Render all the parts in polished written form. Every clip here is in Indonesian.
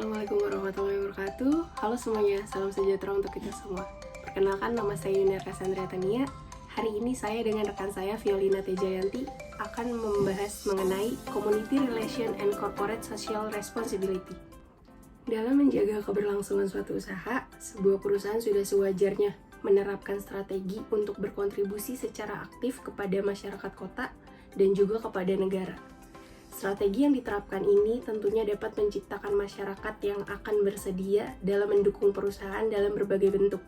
Assalamualaikum warahmatullahi wabarakatuh. Halo semuanya, salam sejahtera untuk kita semua. Perkenalkan, nama saya Yunia Cassandra Tania. Hari ini saya dengan rekan saya Violina Tejayanti akan membahas mengenai Community Relation and Corporate Social Responsibility. Dalam menjaga keberlangsungan suatu usaha, sebuah perusahaan sudah sewajarnya menerapkan strategi untuk berkontribusi secara aktif kepada masyarakat kota dan juga kepada negara. Strategi yang diterapkan ini tentunya dapat menciptakan masyarakat yang akan bersedia dalam mendukung perusahaan dalam berbagai bentuk.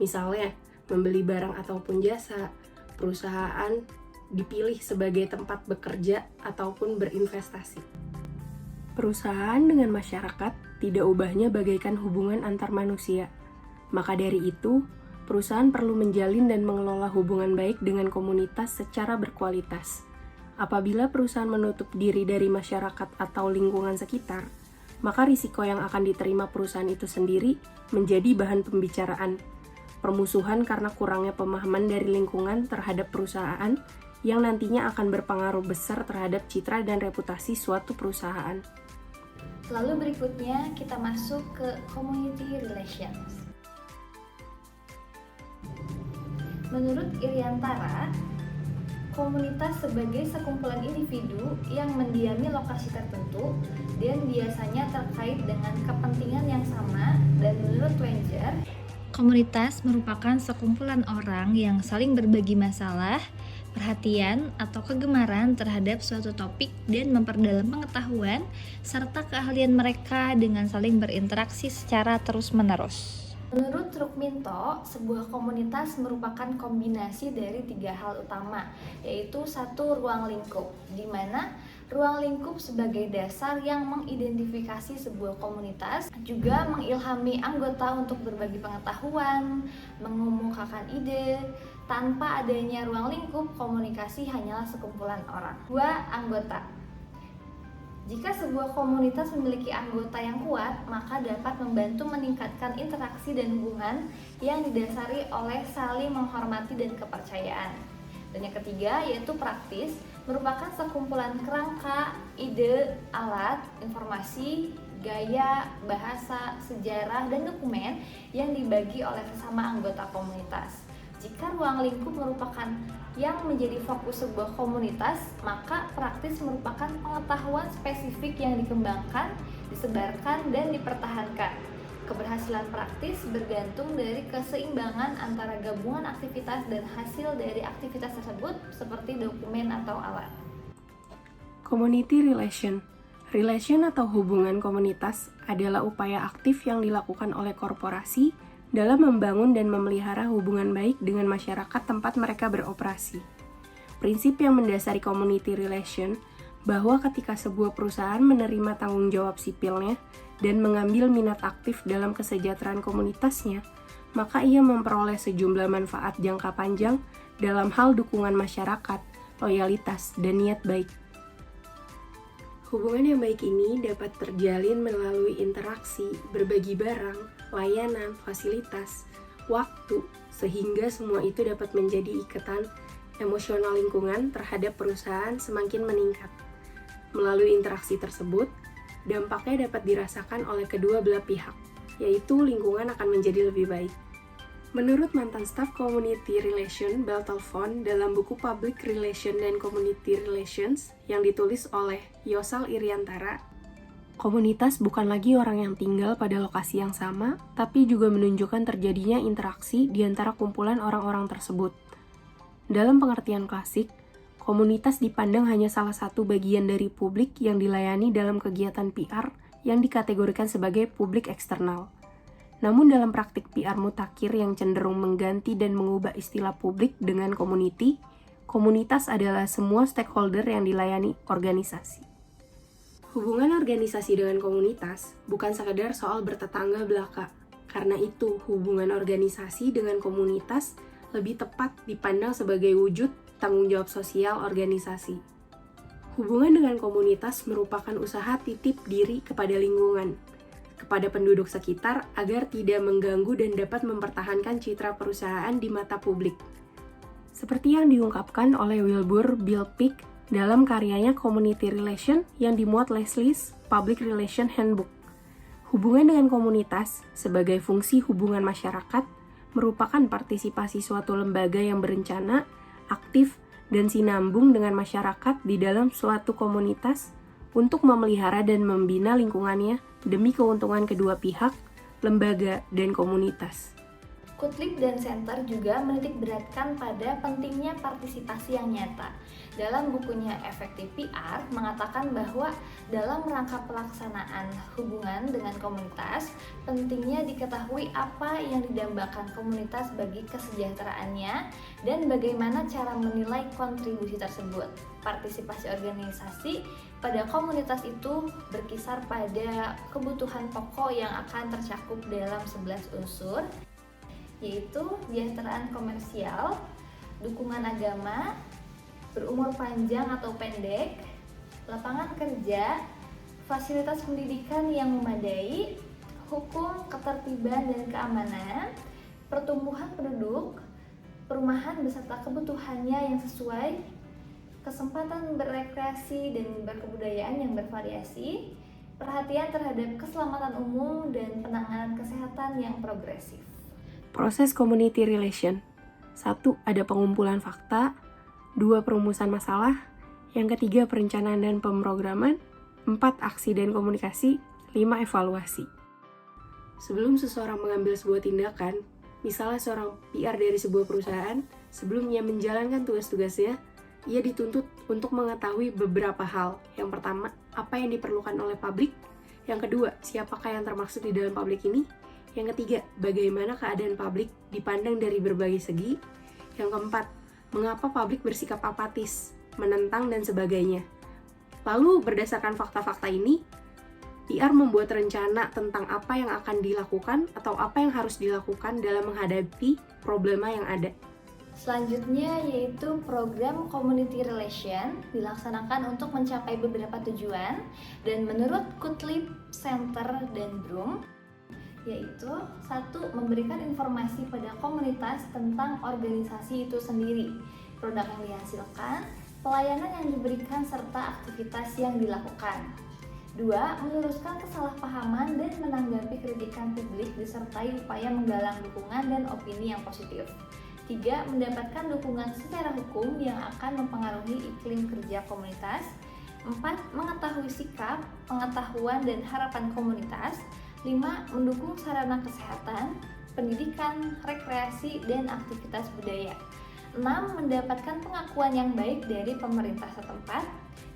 Misalnya, membeli barang ataupun jasa, perusahaan dipilih sebagai tempat bekerja ataupun berinvestasi. Perusahaan dengan masyarakat tidak ubahnya bagaikan hubungan antar manusia. Maka dari itu, perusahaan perlu menjalin dan mengelola hubungan baik dengan komunitas secara berkualitas. Apabila perusahaan menutup diri dari masyarakat atau lingkungan sekitar, maka risiko yang akan diterima perusahaan itu sendiri menjadi bahan pembicaraan. Permusuhan karena kurangnya pemahaman dari lingkungan terhadap perusahaan yang nantinya akan berpengaruh besar terhadap citra dan reputasi suatu perusahaan. Lalu berikutnya kita masuk ke community relations. Menurut Iriantara, komunitas sebagai sekumpulan individu yang mendiami lokasi tertentu dan biasanya terkait dengan kepentingan yang sama, dan menurut Wenger, komunitas merupakan sekumpulan orang yang saling berbagi masalah, perhatian, atau kegemaran terhadap suatu topik dan memperdalam pengetahuan serta keahlian mereka dengan saling berinteraksi secara terus-menerus. Menurut Rukminto, sebuah komunitas merupakan kombinasi dari 3 hal utama, yaitu 1. Ruang lingkup, di mana ruang lingkup sebagai dasar yang mengidentifikasi sebuah komunitas, juga mengilhami anggota untuk berbagi pengetahuan, mengemukakan ide. Tanpa adanya ruang lingkup, komunikasi hanyalah sekumpulan orang. 2. Anggota. Jika sebuah komunitas memiliki anggota yang kuat, maka dapat membantu meningkatkan interaksi dan hubungan yang didasari oleh saling menghormati dan kepercayaan. Dan yang ketiga yaitu praktis, merupakan sekumpulan kerangka, ide, alat, informasi, gaya, bahasa, sejarah, dan dokumen yang dibagi oleh sesama anggota komunitas. Jika ruang lingkup merupakan yang menjadi fokus sebuah komunitas, maka praktis merupakan pengetahuan spesifik yang dikembangkan, disebarkan, dan dipertahankan. Keberhasilan praktis bergantung dari keseimbangan antara gabungan aktivitas dan hasil dari aktivitas tersebut, seperti dokumen atau alat. Community relation. Relation atau hubungan komunitas adalah upaya aktif yang dilakukan oleh korporasi dalam membangun dan memelihara hubungan baik dengan masyarakat tempat mereka beroperasi. Prinsip yang mendasari community relation bahwa ketika sebuah perusahaan menerima tanggung jawab sipilnya dan mengambil minat aktif dalam kesejahteraan komunitasnya, maka ia memperoleh sejumlah manfaat jangka panjang dalam hal dukungan masyarakat, loyalitas, dan niat baik. Hubungan yang baik ini dapat terjalin melalui interaksi, berbagi barang, layanan, fasilitas, waktu, sehingga semua itu dapat menjadi ikatan emosional lingkungan terhadap perusahaan semakin meningkat. Melalui interaksi tersebut, dampaknya dapat dirasakan oleh kedua belah pihak, yaitu lingkungan akan menjadi lebih baik. Menurut mantan staf Community Relation Beltalfon dalam buku Public Relation dan Community Relations yang ditulis oleh Yosal Iriantara, komunitas bukan lagi orang yang tinggal pada lokasi yang sama, tapi juga menunjukkan terjadinya interaksi di antara kumpulan orang-orang tersebut. Dalam pengertian klasik, komunitas dipandang hanya salah satu bagian dari publik yang dilayani dalam kegiatan PR yang dikategorikan sebagai publik eksternal. Namun dalam praktik PR mutakhir yang cenderung mengganti dan mengubah istilah publik dengan community, komunitas adalah semua stakeholder yang dilayani organisasi. Hubungan organisasi dengan komunitas bukan sekadar soal bertetangga belaka. Karena itu, hubungan organisasi dengan komunitas lebih tepat dipandang sebagai wujud tanggung jawab sosial organisasi. Hubungan dengan komunitas merupakan usaha titip diri kepada lingkungan, kepada penduduk sekitar agar tidak mengganggu dan dapat mempertahankan citra perusahaan di mata publik. Seperti yang diungkapkan oleh Wilbur Bill Pick dalam karyanya Community Relation yang dimuat Leslie's Public Relation Handbook. Hubungan dengan komunitas sebagai fungsi hubungan masyarakat merupakan partisipasi suatu lembaga yang berencana, aktif, dan sinambung dengan masyarakat di dalam suatu komunitas untuk memelihara dan membina lingkungannya demi keuntungan kedua pihak, lembaga, dan komunitas. Kutlik dan Center juga menitik beratkan pada pentingnya partisipasi yang nyata. Dalam bukunya Efektif PR mengatakan bahwa dalam rangka pelaksanaan hubungan dengan komunitas, pentingnya diketahui apa yang didambakan komunitas bagi kesejahteraannya dan bagaimana cara menilai kontribusi tersebut. Partisipasi organisasi pada komunitas itu berkisar pada kebutuhan pokok yang akan tercakup dalam 11 unsur, yaitu kesejahteraan komersial, dukungan agama, berumur panjang atau pendek, lapangan kerja, fasilitas pendidikan yang memadai, hukum, ketertiban dan keamanan, pertumbuhan penduduk, perumahan beserta kebutuhannya yang sesuai, kesempatan berrekreasi dan berkebudayaan yang bervariasi, perhatian terhadap keselamatan umum dan penanganan kesehatan yang progresif. Proses community relation. 1. Ada pengumpulan fakta. 2. Perumusan masalah. Yang ketiga, perencanaan dan pemrograman. 4. Aksi dan komunikasi. 5. Evaluasi. Sebelum seseorang mengambil sebuah tindakan, misalnya seorang PR dari sebuah perusahaan, sebelumnya menjalankan tugas-tugasnya, ia dituntut untuk mengetahui beberapa hal. Yang pertama, apa yang diperlukan oleh publik. Yang kedua, siapakah yang termaksud di dalam publik ini. Yang ketiga, bagaimana keadaan publik dipandang dari berbagai segi. Yang keempat, mengapa publik bersikap apatis, menentang, dan sebagainya. Lalu, berdasarkan fakta-fakta ini, PR membuat rencana tentang apa yang akan dilakukan atau apa yang harus dilakukan dalam menghadapi problema yang ada. Selanjutnya yaitu program community relation dilaksanakan untuk mencapai beberapa tujuan, dan menurut Kutlik, Center, dan Broom, yaitu 1. Memberikan informasi pada komunitas tentang organisasi itu sendiri, produk yang dihasilkan, pelayanan yang diberikan, serta aktivitas yang dilakukan. 2. Meluruskan kesalahpahaman dan menanggapi kritikan publik disertai upaya menggalang dukungan dan opini yang positif. 3. Mendapatkan dukungan secara hukum yang akan mempengaruhi iklim kerja komunitas. 4. Mengetahui sikap, pengetahuan, dan harapan komunitas. 5. Mendukung sarana kesehatan, pendidikan, rekreasi, dan aktivitas budaya. 6. Mendapatkan pengakuan yang baik dari pemerintah setempat.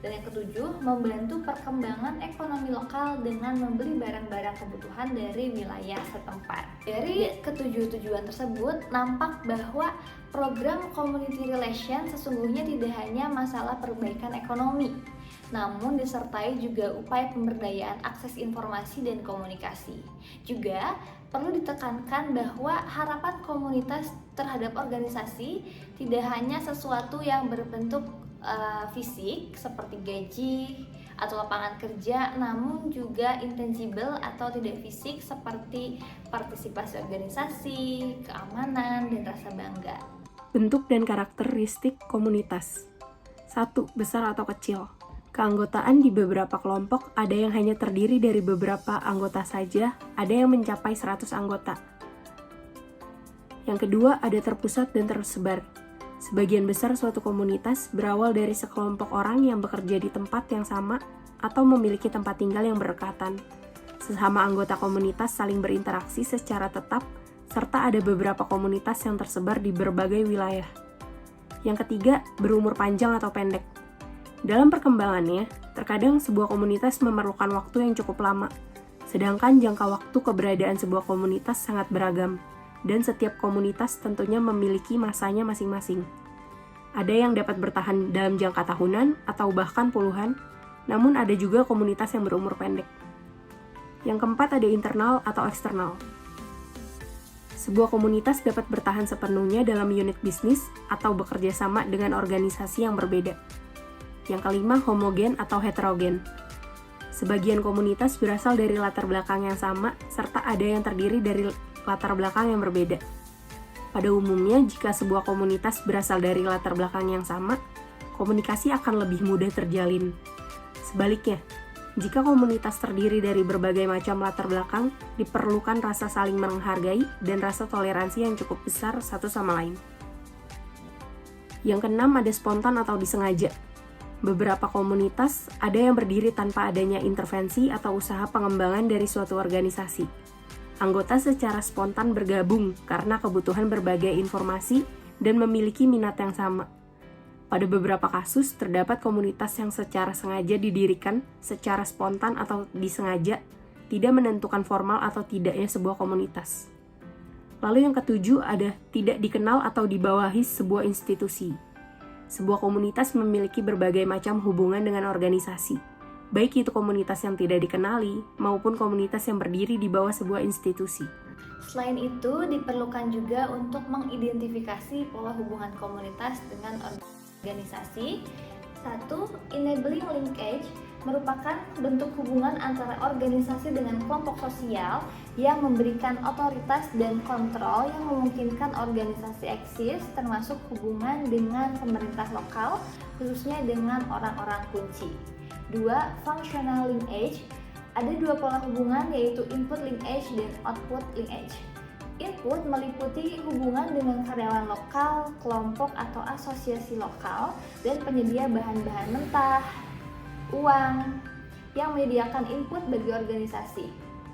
Dan yang ketujuh, membantu perkembangan ekonomi lokal dengan membeli barang-barang kebutuhan dari wilayah setempat. Dari ketujuh tujuan tersebut, nampak bahwa program community relation sesungguhnya tidak hanya masalah perbaikan ekonomi, namun disertai juga upaya pemberdayaan akses informasi dan komunikasi. Juga perlu ditekankan bahwa harapan komunitas terhadap organisasi tidak hanya sesuatu yang berbentuk fisik seperti gaji atau lapangan kerja, namun juga intangible atau tidak fisik seperti partisipasi organisasi, keamanan, dan rasa bangga. Bentuk dan karakteristik komunitas. 1. Besar atau kecil. Keanggotaan di beberapa kelompok ada yang hanya terdiri dari beberapa anggota saja, ada yang mencapai 100 anggota. Yang kedua, ada terpusat dan tersebar. Sebagian besar suatu komunitas berawal dari sekelompok orang yang bekerja di tempat yang sama atau memiliki tempat tinggal yang berdekatan. Sesama anggota komunitas saling berinteraksi secara tetap, serta ada beberapa komunitas yang tersebar di berbagai wilayah. Yang ketiga, berumur panjang atau pendek. Dalam perkembangannya, terkadang sebuah komunitas memerlukan waktu yang cukup lama, sedangkan jangka waktu keberadaan sebuah komunitas sangat beragam, dan setiap komunitas tentunya memiliki masanya masing-masing. Ada yang dapat bertahan dalam jangka tahunan atau bahkan puluhan, namun ada juga komunitas yang berumur pendek. Yang keempat, ada internal atau eksternal. Sebuah komunitas dapat bertahan sepenuhnya dalam unit bisnis atau bekerja sama dengan organisasi yang berbeda. Yang kelima, homogen atau heterogen. Sebagian komunitas berasal dari latar belakang yang sama, serta ada yang terdiri dari latar belakang yang berbeda. Pada umumnya, jika sebuah komunitas berasal dari latar belakang yang sama, komunikasi akan lebih mudah terjalin. Sebaliknya, Jika komunitas terdiri dari berbagai macam latar belakang, diperlukan rasa saling menghargai dan rasa toleransi yang cukup besar satu sama lain. Yang keenam, ada spontan atau disengaja. Beberapa komunitas ada yang berdiri tanpa adanya intervensi atau usaha pengembangan dari suatu organisasi. Anggota secara spontan bergabung karena kebutuhan berbagai informasi dan memiliki minat yang sama. Pada beberapa kasus, terdapat komunitas yang secara sengaja didirikan, secara spontan atau disengaja, tidak menentukan formal atau tidaknya sebuah komunitas. Lalu yang ketujuh ada tidak dikenal atau dibawahi sebuah institusi. Sebuah komunitas memiliki berbagai macam hubungan dengan organisasi, baik itu komunitas yang tidak dikenali maupun komunitas yang berdiri di bawah sebuah institusi. Selain itu, diperlukan juga untuk mengidentifikasi pola hubungan komunitas dengan organisasi. 1. Enabling linkage merupakan bentuk hubungan antara organisasi dengan kelompok sosial yang memberikan otoritas dan kontrol yang memungkinkan organisasi eksis, termasuk hubungan dengan pemerintah lokal, khususnya dengan orang-orang kunci. 2. Functional linkage. Ada dua pola hubungan, yaitu input linkage dan output linkage. Input meliputi hubungan dengan karyawan lokal, kelompok atau asosiasi lokal, dan penyedia bahan-bahan mentah, uang, yang menyediakan input bagi organisasi.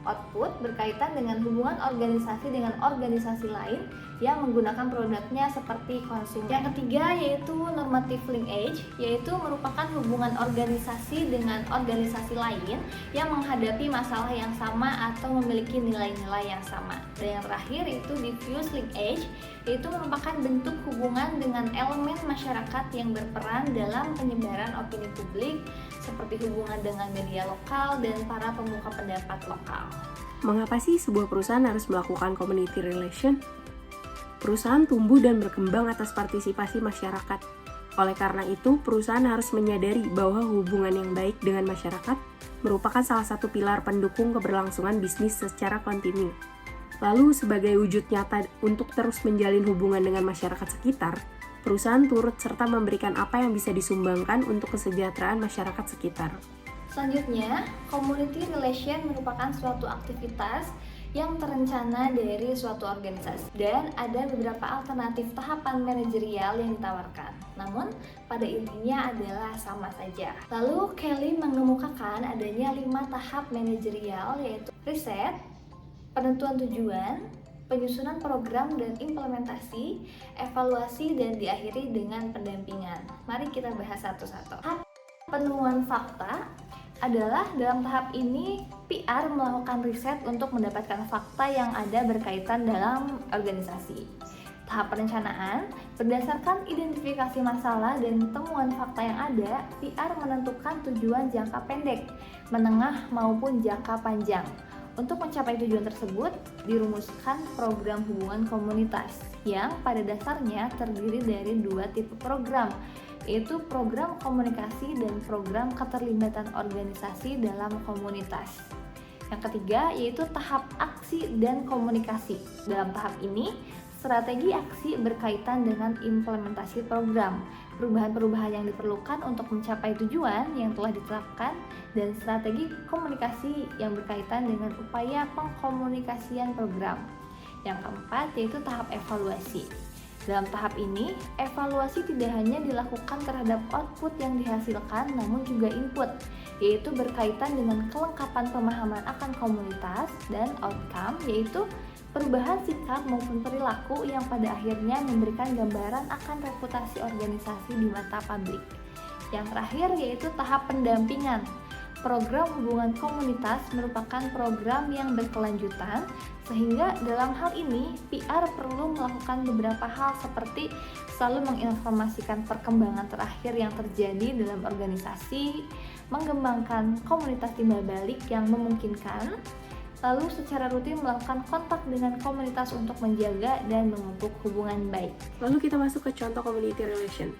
Output berkaitan dengan hubungan organisasi dengan organisasi lain yang menggunakan produknya seperti konsumen. Yang ketiga yaitu normative linkage, yaitu merupakan hubungan organisasi dengan organisasi lain yang menghadapi masalah yang sama atau memiliki nilai-nilai yang sama. Dan yang terakhir yaitu diffuse linkage, yaitu merupakan bentuk hubungan dengan elemen masyarakat yang berperan dalam penyebaran opini publik, seperti hubungan dengan media lokal dan para pemuka pendapat lokal. Mengapa sih sebuah perusahaan harus melakukan community relation? Perusahaan tumbuh dan berkembang atas partisipasi masyarakat. Oleh karena itu, perusahaan harus menyadari bahwa hubungan yang baik dengan masyarakat merupakan salah satu pilar pendukung keberlangsungan bisnis secara kontinu. Lalu, sebagai wujud nyata untuk terus menjalin hubungan dengan masyarakat sekitar, perusahaan turut serta memberikan apa yang bisa disumbangkan untuk kesejahteraan masyarakat sekitar. Selanjutnya, community relation merupakan suatu aktivitas yang terencana dari suatu organisasi dan ada beberapa alternatif tahapan manajerial yang ditawarkan. Namun, pada intinya adalah sama saja. Lalu, Kelly mengemukakan adanya 5 tahap manajerial, yaitu riset, penentuan tujuan, penyusunan program dan implementasi, evaluasi, dan diakhiri dengan pendampingan. Mari kita bahas satu-satu. Tahap penemuan fakta adalah dalam tahap ini PR melakukan riset untuk mendapatkan fakta yang ada berkaitan dalam organisasi. Tahap perencanaan, berdasarkan identifikasi masalah dan temuan fakta yang ada, PR menentukan tujuan jangka pendek, menengah maupun jangka panjang. Untuk mencapai tujuan tersebut, dirumuskan program hubungan komunitas yang pada dasarnya terdiri dari 2 tipe program, yaitu program komunikasi dan program keterlibatan organisasi dalam komunitas. Yang ketiga yaitu tahap aksi dan komunikasi. Dalam tahap ini, strategi aksi berkaitan dengan implementasi program, perubahan-perubahan yang diperlukan untuk mencapai tujuan yang telah ditetapkan, dan strategi komunikasi yang berkaitan dengan upaya pengkomunikasian program. Yang keempat yaitu tahap evaluasi. Dalam tahap ini, evaluasi tidak hanya dilakukan terhadap output yang dihasilkan, namun juga input, yaitu berkaitan dengan kelengkapan pemahaman akan komunitas, dan outcome, yaitu perubahan sikap maupun perilaku yang pada akhirnya memberikan gambaran akan reputasi organisasi di mata publik. Yang terakhir yaitu tahap pendampingan. Program hubungan komunitas merupakan program yang berkelanjutan, sehingga dalam hal ini PR perlu melakukan beberapa hal seperti selalu menginformasikan perkembangan terakhir yang terjadi dalam organisasi, mengembangkan komunitas timbal balik yang memungkinkan, lalu secara rutin melakukan kontak dengan komunitas untuk menjaga dan memupuk hubungan baik. Lalu kita masuk ke contoh community relation.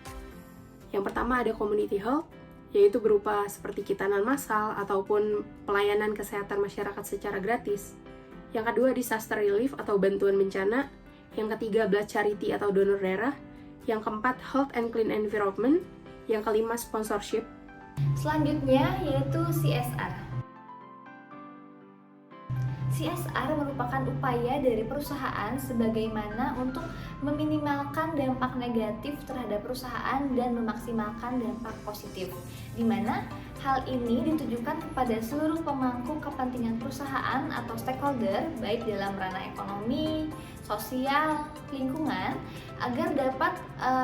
Yang pertama ada community health, yaitu berupa seperti kitanan massal ataupun pelayanan kesehatan masyarakat secara gratis. Yang kedua disaster relief atau bantuan bencana. Yang ketiga blood charity atau donor darah. Yang keempat health and clean environment. Yang kelima sponsorship. Selanjutnya yaitu CSR. CSR merupakan upaya dari perusahaan sebagaimana untuk meminimalkan dampak negatif terhadap perusahaan dan memaksimalkan dampak positif, di mana hal ini ditujukan kepada seluruh pemangku kepentingan perusahaan atau stakeholder, baik dalam ranah ekonomi, sosial, lingkungan, agar dapat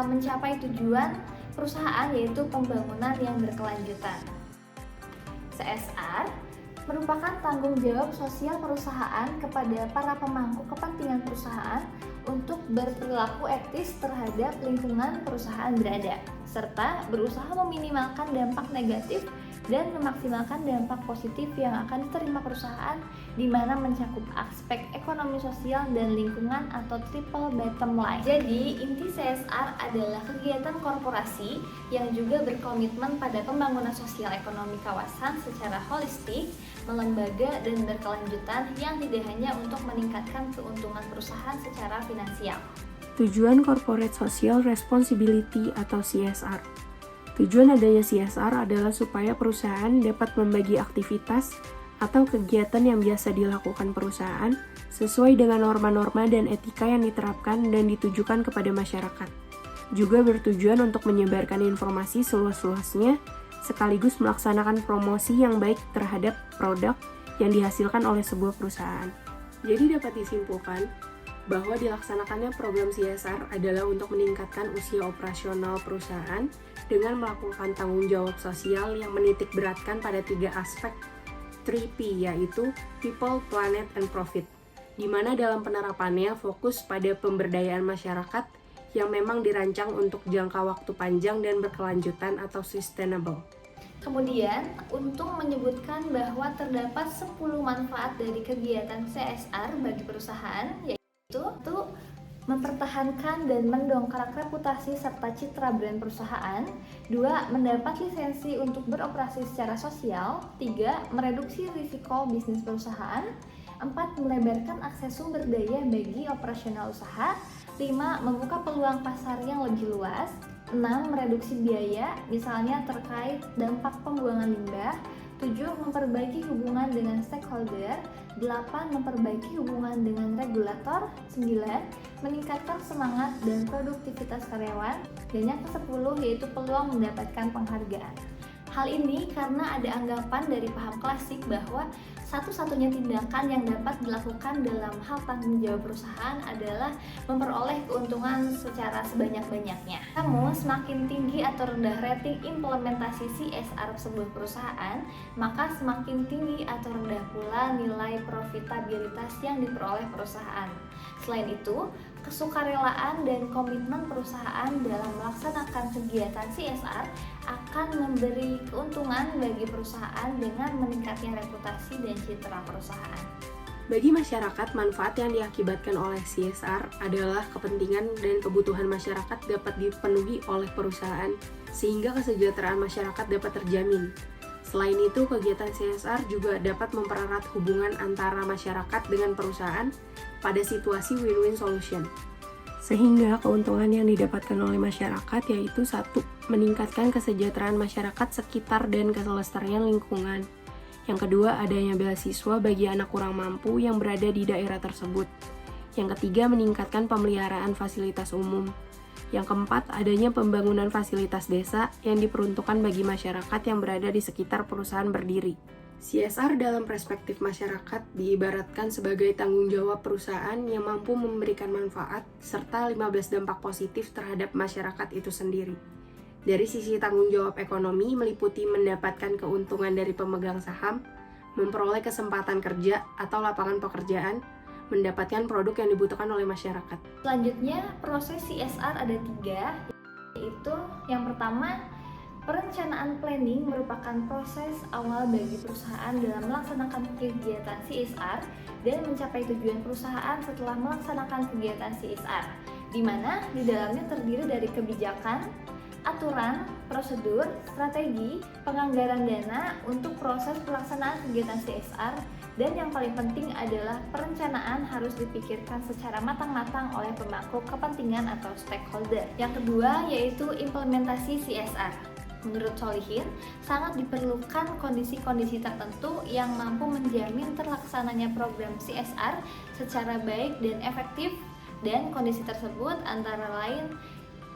mencapai tujuan perusahaan, yaitu pembangunan yang berkelanjutan. CSR merupakan tanggung jawab sosial perusahaan kepada para pemangku kepentingan perusahaan untuk berperilaku etis terhadap lingkungan perusahaan berada, serta berusaha meminimalkan dampak negatif dan memaksimalkan dampak positif yang akan diterima perusahaan, di mana mencakup aspek ekonomi, sosial, dan lingkungan atau triple bottom line. Jadi, inti CSR adalah kegiatan korporasi yang juga berkomitmen pada pembangunan sosial ekonomi kawasan secara holistik, melembaga, dan berkelanjutan yang tidak hanya untuk meningkatkan keuntungan perusahaan secara finansial. Tujuan Corporate Social Responsibility atau CSR. Tujuan adanya CSR adalah supaya perusahaan dapat membagi aktivitas atau kegiatan yang biasa dilakukan perusahaan sesuai dengan norma-norma dan etika yang diterapkan dan ditujukan kepada masyarakat. Juga bertujuan untuk menyebarkan informasi seluas-luasnya sekaligus melaksanakan promosi yang baik terhadap produk yang dihasilkan oleh sebuah perusahaan. Jadi dapat disimpulkan bahwa dilaksanakannya program CSR adalah untuk meningkatkan usia operasional perusahaan dengan melakukan tanggung jawab sosial yang menitik beratkan pada 3 aspek 3P, yaitu People, Planet, and Profit, di mana dalam penerapannya fokus pada pemberdayaan masyarakat yang memang dirancang untuk jangka waktu panjang dan berkelanjutan atau sustainable. Kemudian, Untung menyebutkan bahwa terdapat 10 manfaat dari kegiatan CSR bagi perusahaan, yaitu mempertahankan dan mendongkrak reputasi serta citra brand perusahaan. 2. Mendapat lisensi untuk beroperasi secara sosial. 3. Mereduksi risiko bisnis perusahaan. 4. Melebarkan akses sumber daya bagi operasional usaha. 5. Membuka peluang pasar yang lebih luas. 6. Mereduksi biaya, misalnya terkait dampak pembuangan limbah. 7. Memperbaiki hubungan dengan stakeholder. 8. Memperbaiki hubungan dengan regulator. 9. Meningkatkan semangat dan produktivitas karyawan. Dan yang ke-10 yaitu peluang mendapatkan penghargaan. Hal ini karena ada anggapan dari paham klasik bahwa satu-satunya tindakan yang dapat dilakukan dalam hal tanggung jawab perusahaan adalah memperoleh keuntungan secara sebanyak-banyaknya. Namun, semakin tinggi atau rendah rating implementasi CSR sebuah perusahaan, maka semakin tinggi atau rendah pula nilai profitabilitas yang diperoleh perusahaan. Selain itu, kesukarelaan dan komitmen perusahaan dalam melaksanakan kegiatan CSR akan memberi keuntungan bagi perusahaan dengan meningkatnya reputasi dan citra perusahaan. Bagi masyarakat, manfaat yang diakibatkan oleh CSR adalah kepentingan dan kebutuhan masyarakat dapat dipenuhi oleh perusahaan, sehingga kesejahteraan masyarakat dapat terjamin. Selain itu, kegiatan CSR juga dapat mempererat hubungan antara masyarakat dengan perusahaan pada situasi win-win solution. Sehingga keuntungan yang didapatkan oleh masyarakat yaitu 1. Meningkatkan kesejahteraan masyarakat sekitar dan kelestarian lingkungan. Yang kedua, adanya beasiswa bagi anak kurang mampu yang berada di daerah tersebut. Yang ketiga, meningkatkan pemeliharaan fasilitas umum. Yang keempat, adanya pembangunan fasilitas desa yang diperuntukkan bagi masyarakat yang berada di sekitar perusahaan berdiri. CSR dalam perspektif masyarakat diibaratkan sebagai tanggung jawab perusahaan yang mampu memberikan manfaat serta 15 dampak positif terhadap masyarakat itu sendiri. Dari sisi tanggung jawab ekonomi meliputi mendapatkan keuntungan dari pemegang saham, memperoleh kesempatan kerja atau lapangan pekerjaan, mendapatkan produk yang dibutuhkan oleh masyarakat. Selanjutnya, proses CSR ada 3, yaitu yang pertama, perencanaan planning merupakan proses awal bagi perusahaan dalam melaksanakan kegiatan CSR dan mencapai tujuan perusahaan setelah melaksanakan kegiatan CSR, di mana di dalamnya terdiri dari kebijakan, aturan, prosedur, strategi, penganggaran dana untuk proses pelaksanaan kegiatan CSR, dan yang paling penting adalah perencanaan harus dipikirkan secara matang-matang oleh pemangku kepentingan atau stakeholder. Yang kedua yaitu implementasi CSR. Menurut Solihin, sangat diperlukan kondisi-kondisi tertentu yang mampu menjamin terlaksananya program CSR secara baik dan efektif, dan kondisi tersebut antara lain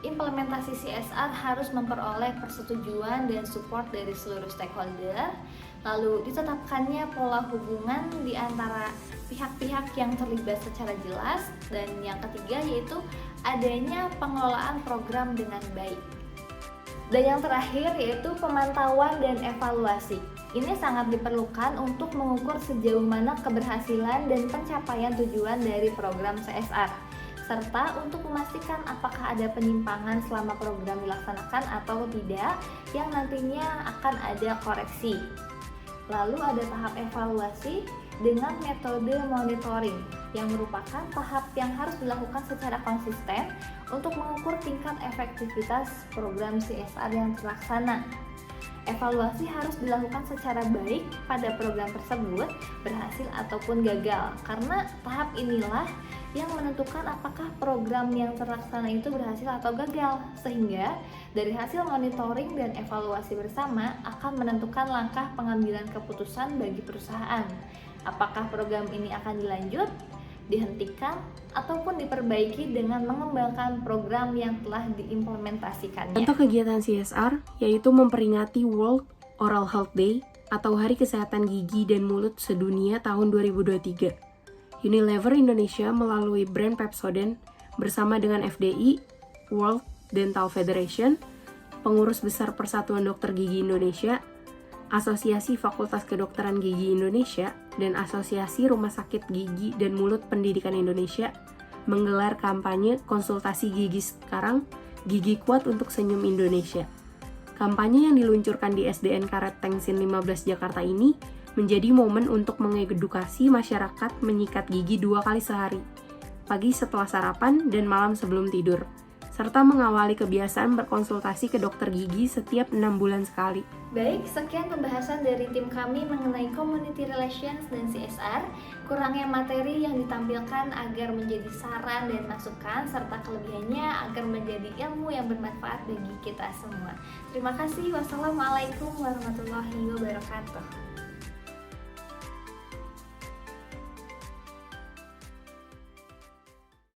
implementasi CSR harus memperoleh persetujuan dan support dari seluruh stakeholder, lalu ditetapkannya pola hubungan di antara pihak-pihak yang terlibat secara jelas, dan yang ketiga yaitu adanya pengelolaan program dengan baik. Dan yang terakhir yaitu pemantauan dan evaluasi. Ini sangat diperlukan untuk mengukur sejauh mana keberhasilan dan pencapaian tujuan dari program CSR, serta untuk memastikan apakah ada penyimpangan selama program dilaksanakan atau tidak, yang nantinya akan ada koreksi. Lalu ada tahap evaluasi dengan metode monitoring, yang merupakan tahap yang harus dilakukan secara konsisten untuk mengukur tingkat efektivitas program CSR yang terlaksana. Evaluasi harus dilakukan secara baik pada program tersebut, berhasil ataupun gagal, karena tahap inilah yang menentukan apakah program yang terlaksana itu berhasil atau gagal, sehingga dari hasil monitoring dan evaluasi bersama akan menentukan langkah pengambilan keputusan bagi perusahaan. Apakah program ini akan dilanjut, dihentikan, ataupun diperbaiki dengan mengembangkan program yang telah diimplementasikannya. Contoh kegiatan CSR yaitu memperingati World Oral Health Day atau Hari Kesehatan Gigi dan Mulut Sedunia tahun 2023. Unilever Indonesia melalui brand Pepsodent bersama dengan FDI, World Dental Federation, Pengurus Besar Persatuan Dokter Gigi Indonesia, Asosiasi Fakultas Kedokteran Gigi Indonesia, dan Asosiasi Rumah Sakit Gigi dan Mulut Pendidikan Indonesia menggelar kampanye konsultasi gigi sekarang, Gigi Kuat untuk Senyum Indonesia. Kampanye yang diluncurkan di SDN Karet Tengsin 15 Jakarta ini menjadi momen untuk mengedukasi masyarakat menyikat gigi 2 kali sehari, pagi setelah sarapan dan malam sebelum tidur, serta mengawali kebiasaan berkonsultasi ke dokter gigi setiap 6 bulan sekali. Baik, sekian pembahasan dari tim kami mengenai Community Relations dan CSR. Kurangnya materi yang ditampilkan agar menjadi saran dan masukan, serta kelebihannya agar menjadi ilmu yang bermanfaat bagi kita semua. Terima kasih. Wassalamualaikum warahmatullahi wabarakatuh.